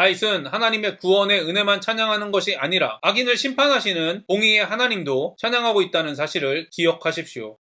다윗은 하나님의 구원의 은혜만 찬양하는 것이 아니라 악인을 심판하시는 공의의 하나님도 찬양하고 있다는 사실을 기억하십시오.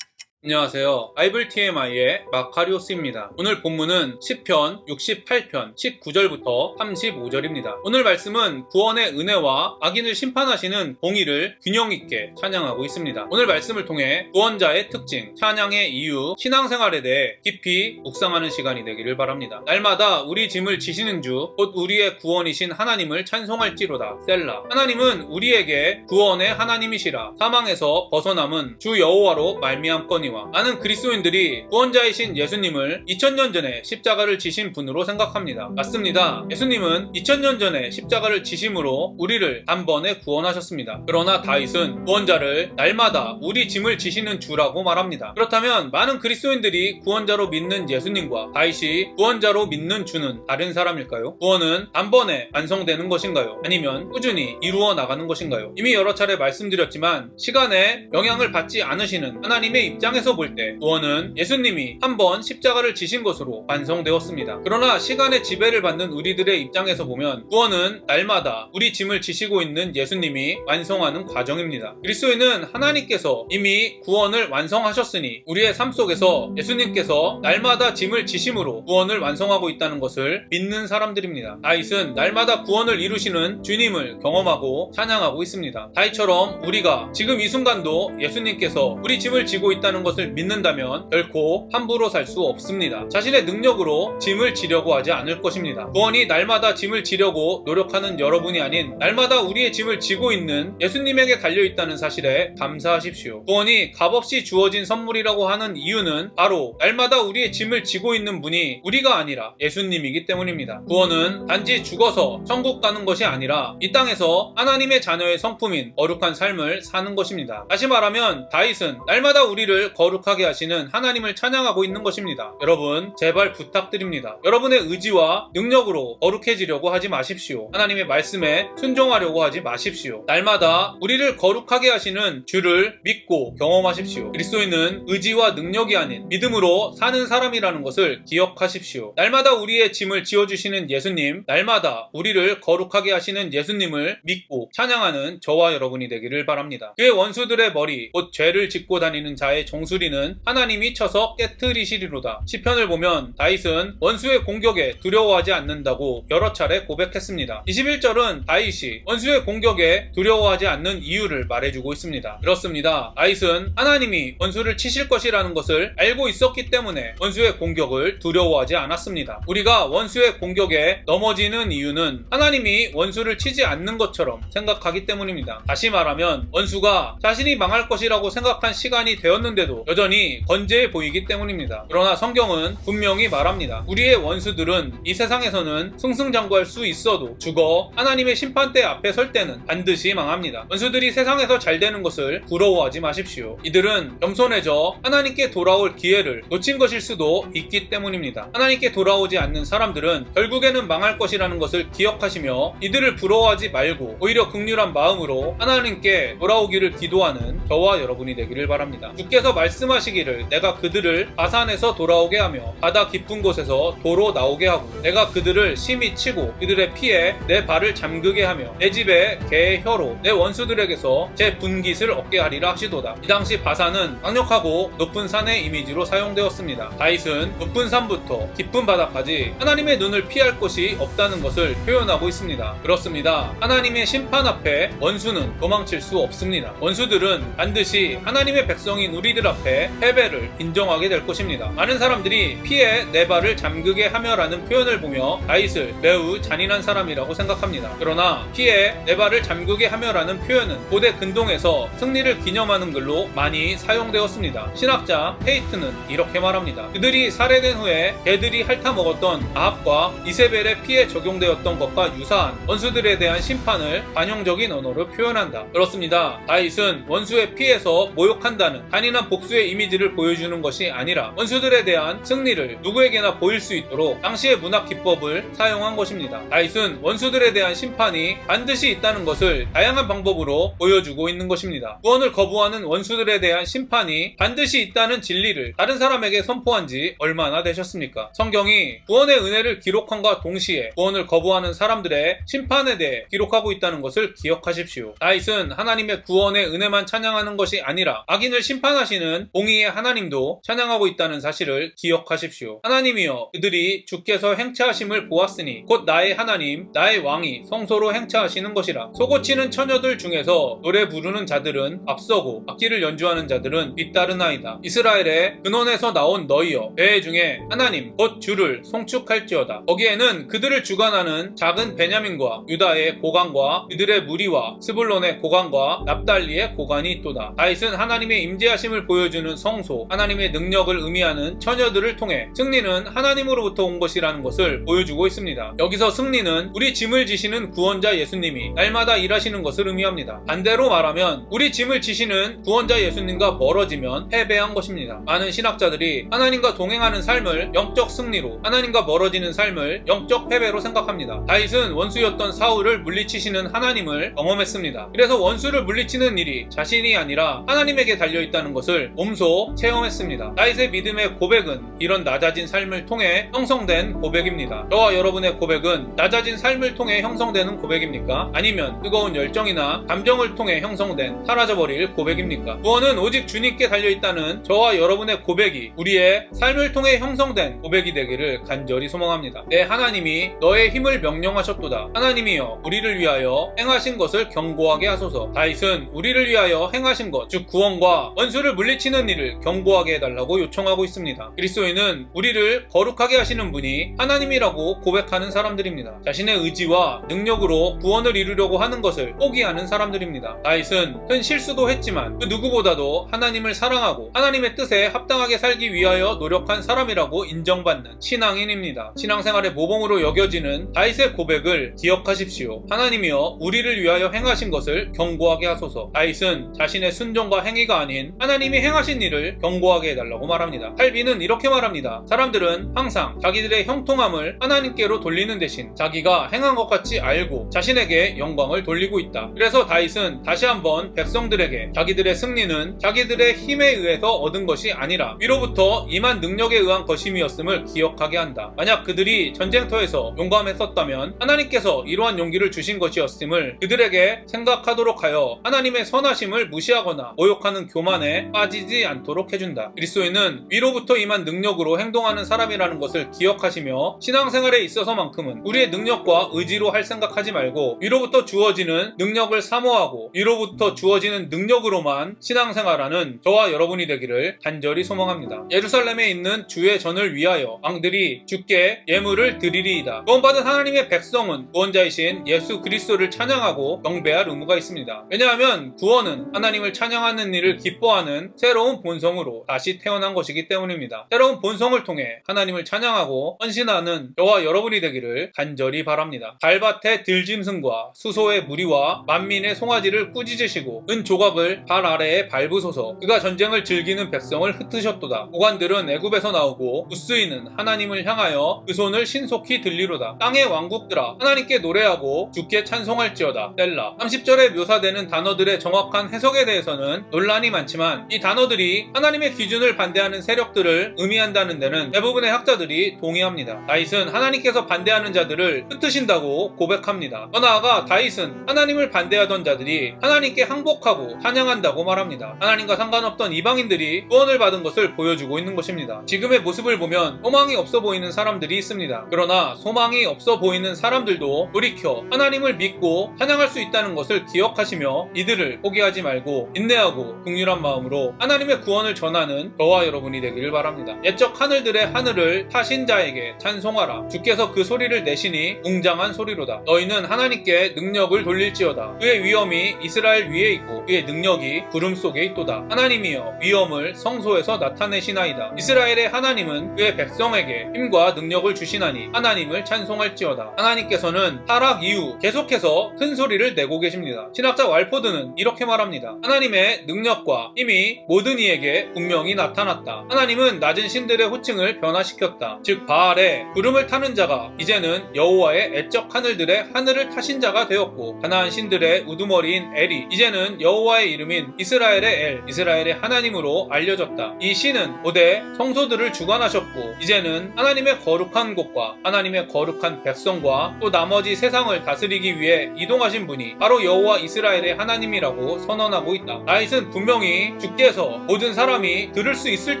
안녕하세요. 바이블 TMI의 마카리오스입니다. 오늘 본문은 시편 68편 19절부터 35절입니다. 오늘 말씀은 구원의 은혜와 악인을 심판하시는 공의를 균형 있게 찬양하고 있습니다. 오늘 말씀을 통해 구원자의 특징, 찬양의 이유, 신앙생활에 대해 깊이 묵상하는 시간이 되기를 바랍니다. 날마다 우리 짐을 지시는 주, 곧 우리의 구원이신 하나님을 찬송할지로다. 셀라. 하나님은 우리에게 구원의 하나님이시라. 사망에서 벗어남은 주 여호와로 말미암거니와. 많은 그리스도인들이 구원자이신 예수님을 2000년 전에 십자가를 지신 분으로 생각합니다. 맞습니다. 예수님은 2000년 전에 십자가를 지심으로 우리를 단번에 구원하셨습니다. 그러나 다윗은 구원자를 날마다 우리 짐을 지시는 주라고 말합니다. 그렇다면 많은 그리스도인들이 구원자로 믿는 예수님과 다윗이 구원자로 믿는 주는 다른 사람일까요? 구원은 단번에 완성되는 것인가요? 아니면 꾸준히 이루어 나가는 것인가요? 이미 여러 차례 말씀드렸지만 시간에 영향을 받지 않으시는 하나님의 입장에서 볼 때 구원은 예수님이 한 번 십자가를 지신 것으로 완성되었습니다. 그러나 시간의 지배를 받는 우리들의 입장에서 보면 구원은 날마다 우리 짐을 지시고 있는 예수님이 완성하는 과정입니다. 그리스도인은 하나님께서 이미 구원을 완성하셨으니 우리의 삶 속에서 예수님께서 날마다 짐을 지심으로 구원을 완성하고 있다는 것을 믿는 사람들입니다. 다윗은 날마다 구원을 이루시는 주님을 경험하고 찬양하고 있습니다. 다윗처럼 우리가 지금 이 순간도 예수님께서 우리 짐을 지고 있다는 것을 믿는다면 결코 함부로 살 수 없습니다. 자신의 능력으로 짐을 지려고 하지 않을 것입니다. 구원이 날마다 짐을 지려고 노력하는 여러분이 아닌 날마다 우리의 짐을 지고 있는 예수님에게 달려있다는 사실에 감사하십시오. 구원이 값없이 주어진 선물이라고 하는 이유는 바로 날마다 우리의 짐을 지고 있는 분이 우리가 아니라 예수님이기 때문입니다. 구원은 단지 죽어서 천국 가는 것이 아니라 이 땅에서 하나님의 자녀의 성품인 거룩한 삶을 사는 것입니다. 다시 말하면 다윗은 날마다 우리를 거룩하게 하시는 하나님을 찬양하고 있는 것입니다. 여러분 제발 부탁드립니다. 여러분의 의지와 능력으로 거룩해지려고 하지 마십시오. 하나님의 말씀에 순종하려고 하지 마십시오. 날마다 우리를 거룩하게 하시는 주를 믿고 경험하십시오. 그리스도인은 의지와 능력이 아닌 믿음으로 사는 사람이라는 것을 기억하십시오. 날마다 우리의 짐을 지어주시는 예수님, 날마다 우리를 거룩하게 하시는 예수님을 믿고 찬양하는 저와 여러분이 되기를 바랍니다. 그의 원수들의 머리, 곧 죄를 짓고 다니는 자의 정수리는 하나님이 쳐서 깨트리시리로다. 시편을 보면 다윗은 원수의 공격에 두려워하지 않는다고 여러 차례 고백했습니다. 21절은 다윗이 원수의 공격에 두려워하지 않는 이유를 말해주고 있습니다. 그렇습니다. 다윗은 하나님이 원수를 치실 것이라는 것을 알고 있었기 때문에 원수의 공격을 두려워하지 않았습니다. 우리가 원수의 공격에 넘어지는 이유는 하나님이 원수를 치지 않는 것처럼 생각하기 때문입니다. 다시 말하면 원수가 자신이 망할 것이라고 생각한 시간이 되었는데도 여전히 건재해 보이기 때문입니다. 그러나 성경은 분명히 말합니다. 우리의 원수들은 이 세상에서는 승승장구할 수 있어도 죽어 하나님의 심판대 앞에 설 때는 반드시 망합니다. 원수들이 세상에서 잘 되는 것을 부러워하지 마십시오. 이들은 겸손해져 하나님께 돌아올 기회를 놓친 것일 수도 있기 때문입니다. 하나님께 돌아오지 않는 사람들은 결국에는 망할 것이라는 것을 기억하시며 이들을 부러워하지 말고 오히려 긍휼한 마음으로 하나님께 돌아오기를 기도하는 저와 여러분이 되기를 바랍니다. 주께서 말씀하시기를 내가 그들을 바산에서 돌아오게 하며 바다 깊은 곳에서 도로 나오게 하고 내가 그들을 심히 치고 그들의 피에 내 발을 잠그게 하며 내 집에 개의 혀로 내 원수들에게서 제 분깃을 얻게 하리라 하시도다. 이 당시 바산은 강력하고 높은 산의 이미지로 사용되었습니다. 다윗은 높은 산부터 깊은 바다까지 하나님의 눈을 피할 곳이 없다는 것을 표현하고 있습니다. 그렇습니다. 하나님의 심판 앞에 원수는 도망칠 수 없습니다. 원수들은 반드시 하나님의 백성인 우리들 앞에 패배를 인정하게 될 것입니다. 많은 사람들이 피에 내 발을 잠그게 하며라는 표현을 보며 다윗을 매우 잔인한 사람이라고 생각합니다. 그러나 피에 내 발을 잠그게 하며라는 표현은 고대 근동에서 승리를 기념하는 글로 많이 사용되었습니다. 신학자 헤이트는 이렇게 말합니다. 그들이 살해된 후에 개들이 핥아먹었던 아합과 이세벨의 피에 적용되었던 것과 유사한 원수들에 대한 심판을 반영적인 언어로 표현한다. 그렇습니다. 다윗은 원수의 피에서 모욕한다는 잔인한 복수 복수의 이미지를 보여주는 것이 아니라 원수들에 대한 승리를 누구에게나 보일 수 있도록 당시의 문학 기법을 사용한 것입니다. 다윗은 원수들에 대한 심판이 반드시 있다는 것을 다양한 방법으로 보여주고 있는 것입니다. 구원을 거부하는 원수들에 대한 심판이 반드시 있다는 진리를 다른 사람에게 선포한 지 얼마나 되셨습니까? 성경이 구원의 은혜를 기록함과 동시에 구원을 거부하는 사람들의 심판에 대해 기록하고 있다는 것을 기억하십시오. 다윗은 하나님의 구원의 은혜만 찬양하는 것이 아니라 악인을 심판하시는 공의의 하나님도 찬양하고 있다는 사실을 기억하십시오. 하나님이여, 그들이 주께서 행차하심을 보았으니 곧 나의 하나님 나의 왕이 성소로 행차하시는 것이라. 소고치는 처녀들 중에서 노래 부르는 자들은 앞서고 악기를 연주하는 자들은 뒤따르나이다. 이스라엘의 근원에서 나온 너희여, 배 중에 하나님 곧 주를 송축할지어다. 거기에는 그들을 주관하는 작은 베냐민과 유다의 고관과 그들의 무리와 스불론의 고관과 납달리의 고관이 있도다. 다윗은 하나님의 임재하심을 보여주는 성소, 하나님의 능력을 의미하는 처녀들을 통해 승리는 하나님으로부터 온 것이라는 것을 보여주고 있습니다. 여기서 승리는 우리 짐을 지시는 구원자 예수님이 날마다 일하시는 것을 의미합니다. 반대로 말하면 우리 짐을 지시는 구원자 예수님과 멀어지면 패배한 것입니다. 많은 신학자들이 하나님과 동행하는 삶을 영적 승리로, 하나님과 멀어지는 삶을 영적 패배로 생각합니다. 다윗은 원수였던 사울을 물리치시는 하나님을 경험했습니다. 그래서 원수를 물리치는 일이 자신이 아니라 하나님에게 달려있다는 것을 몸소 체험했습니다. 다윗의 믿음의 고백은 이런 낮아진 삶을 통해 형성된 고백입니다. 저와 여러분의 고백은 낮아진 삶을 통해 형성되는 고백입니까? 아니면 뜨거운 열정이나 감정을 통해 형성된 사라져버릴 고백입니까? 구원은 오직 주님께 달려있다는 저와 여러분의 고백이 우리의 삶을 통해 형성된 고백이 되기를 간절히 소망합니다. 내 하나님이 너의 힘을 명령하셨도다. 하나님이여, 우리를 위하여 행하신 것을 경고하게 하소서. 다윗은 우리를 위하여 행하신 것, 즉 구원과 원수를 물리치는 일을 경고하게 해달라고 요청하고 있습니다. 그리스도인은 우리를 거룩하게 하시는 분이 하나님이라고 고백하는 사람들입니다. 자신의 의지와 능력으로 구원을 이루려고 하는 것을 포기하는 사람들입니다. 다윗은 큰 실수도 했지만 그 누구보다도 하나님을 사랑하고 하나님의 뜻에 합당하게 살기 위하여 노력한 사람이라고 인정받는 신앙인입니다. 신앙생활의 모범으로 여겨지는 다윗의 고백을 기억하십시오. 하나님이여, 우리를 위하여 행하신 것을 경고하게 하소서. 다윗은 자신의 순종과 행위가 아닌 하나님이 행하신 일을 경고하게 해달라고 말합니다. 칼빈은 이렇게 말합니다. 사람들은 항상 자기들의 형통함을 하나님께로 돌리는 대신 자기가 행한 것 같이 알고 자신에게 영광을 돌리고 있다. 그래서 다윗은 다시 한번 백성들에게 자기들의 승리는 자기들의 힘에 의해서 얻은 것이 아니라 위로부터 임한 능력에 의한 것임이었음을 기억하게 한다. 만약 그들이 전쟁터에서 용감했었다면 하나님께서 이러한 용기를 주신 것이었음을 그들에게 생각하도록 하여 하나님의 선하심을 무시하거나 모욕하는 교만에 빠지지 않도록 해준다. 그리스도인은 위로부터 임한 능력으로 행동하는 사람이라는 것을 기억하시며 신앙생활에 있어서만큼은 우리의 능력과 의지로 할 생각하지 말고 위로부터 주어지는 능력을 사모하고 위로부터 주어지는 능력으로만 신앙생활하는 저와 여러분이 되기를 간절히 소망합니다. 예루살렘에 있는 주의 전을 위하여 왕들이 주께 예물을 드리리이다. 구원받은 하나님의 백성은 구원자이신 예수 그리스도를 찬양하고 경배할 의무가 있습니다. 왜냐하면 구원은 하나님을 찬양하는 일을 기뻐하는 새로운 본성으로 다시 태어난 것이기 때문입니다. 새로운 본성을 통해 하나님을 찬양하고 헌신하는 저와 여러분이 되기를 간절히 바랍니다. 달밭의 들짐승과 수소의 무리와 만민의 송아지를 꾸짖으시고 은 조각을 발 아래에 밟으소서. 그가 전쟁을 즐기는 백성을 흩으셨도다. 고관들은 애굽에서 나오고 무스인은 하나님을 향하여 그 손을 신속히 들리로다. 땅의 왕국들아, 하나님께 노래하고 주께 찬송할지어다. 셀라. 30절에 묘사되는 단어들의 정확한 해석에 대해서는 논란이 많지만 이 단어들이 하나님의 기준을 반대하는 세력들을 의미한다는 데는 대부분의 학자들이 동의합니다. 다윗은 하나님께서 반대하는 자들을 흩으신다고 고백합니다. 더 나아가 다윗은 하나님을 반대하던 자들이 하나님께 항복하고 찬양한다고 말합니다. 하나님과 상관없던 이방인들이 구원을 받은 것을 보여주고 있는 것입니다. 지금의 모습을 보면 소망이 없어 보이는 사람들이 있습니다. 그러나 소망이 없어 보이는 사람들도 돌이켜 하나님을 믿고 찬양할 수 있다는 것을 기억하시며 이들을 포기하지 말고 인내하고 긍휼한 마음으로 하나님의 구원을 전하는 저와 여러분이 되기를 바랍니다. 옛적 하늘들의 하늘을 타신 자에게 찬송하라. 주께서 그 소리를 내시니 웅장한 소리로다. 너희는 하나님께 능력을 돌릴지어다. 그의 위엄이 이스라엘 위에 있고 그의 능력이 구름 속에 있도다. 하나님이여, 위엄을 성소에서 나타내시나이다. 이스라엘의 하나님은 그의 백성에게 힘과 능력을 주시나니 하나님을 찬송할지어다. 하나님께서는 타락 이후 계속해서 큰 소리를 내고 계십니다. 신학자 왈포드는 이렇게 말합니다. 하나님의 능력과 힘이 모든 이에게 분명히 나타났다. 하나님은 낮은 신들의 호칭을 변화시켰다. 즉 바알의 구름을 타는 자가 이제는 여호와의 애적 하늘들의 하늘을 타신 자가 되었고, 가나안 신들의 우두머리인 엘이 이제는 여호와의 이름인 이스라엘의 엘, 이스라엘의 하나님으로 알려졌다. 이 신은 고대 성소들을 주관하셨고, 이제는 하나님의 거룩한 곳과 하나님의 거룩한 백성과 또 나머지 세상을 다스리기 위해 이동하신 분이 바로 여호와 이스라엘의 하나님이라고 선언하고 있다. 다윗은 분명히 주께서 모든 사람이 들을 수 있을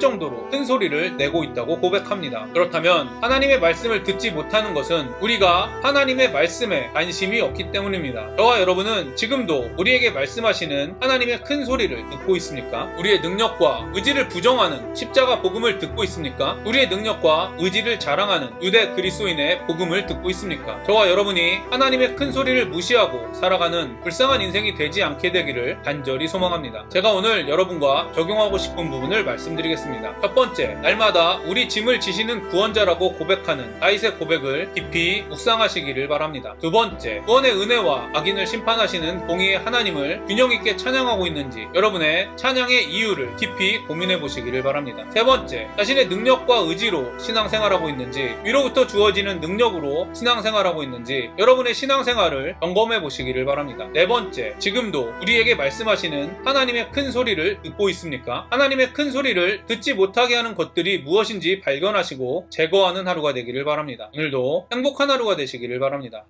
정도로 큰 소리를 내고 있다고 고백합니다. 그렇다면 하나님의 말씀을 듣지 못하는 것은 우리가 하나님의 말씀에 관심이 없기 때문입니다. 저와 여러분은 지금도 우리에게 말씀하시는 하나님의 큰 소리를 듣고 있습니까? 우리의 능력과 의지를 부정하는 십자가 복음을 듣고 있습니까? 우리의 능력과 의지를 자랑하는 유대 그리스도인의 복음을 듣고 있습니까? 저와 여러분이 하나님의 큰 소리를 무시하고 살아가는 불쌍한 인생이 되지 않게 되기를 간절히 소망합니다. 제가 오늘 여러분과 적용하고 싶은 부분을 말씀드리겠습니다. 첫 번째, 날마다 우리 짐을 지시는 구원자라고 고백하는 다윗의 고백을 깊이 묵상하시기를 바랍니다. 두 번째, 구원의 은혜와 악인을 심판하시는 공의의 하나님을 균형 있게 찬양하고 있는지 여러분의 찬양의 이유를 깊이 고민해 보시기를 바랍니다. 세 번째, 자신의 능력과 의지로 신앙생활하고 있는지, 위로부터 주어지는 능력으로 신앙생활하고 있는지 여러분의 신앙생활을 점검해 보시기를 바랍니다. 네 번째, 지금도 우리에게 말씀하시는 하나님의 큰 소리를 듣고 있습니까? 하나님의 큰 소리를 듣지 못하게 하는 것들이 무엇인지 발견하시고 제거하는 하루가 되기를 바랍니다. 오늘도 행복한 하루가 되시기를 바랍니다.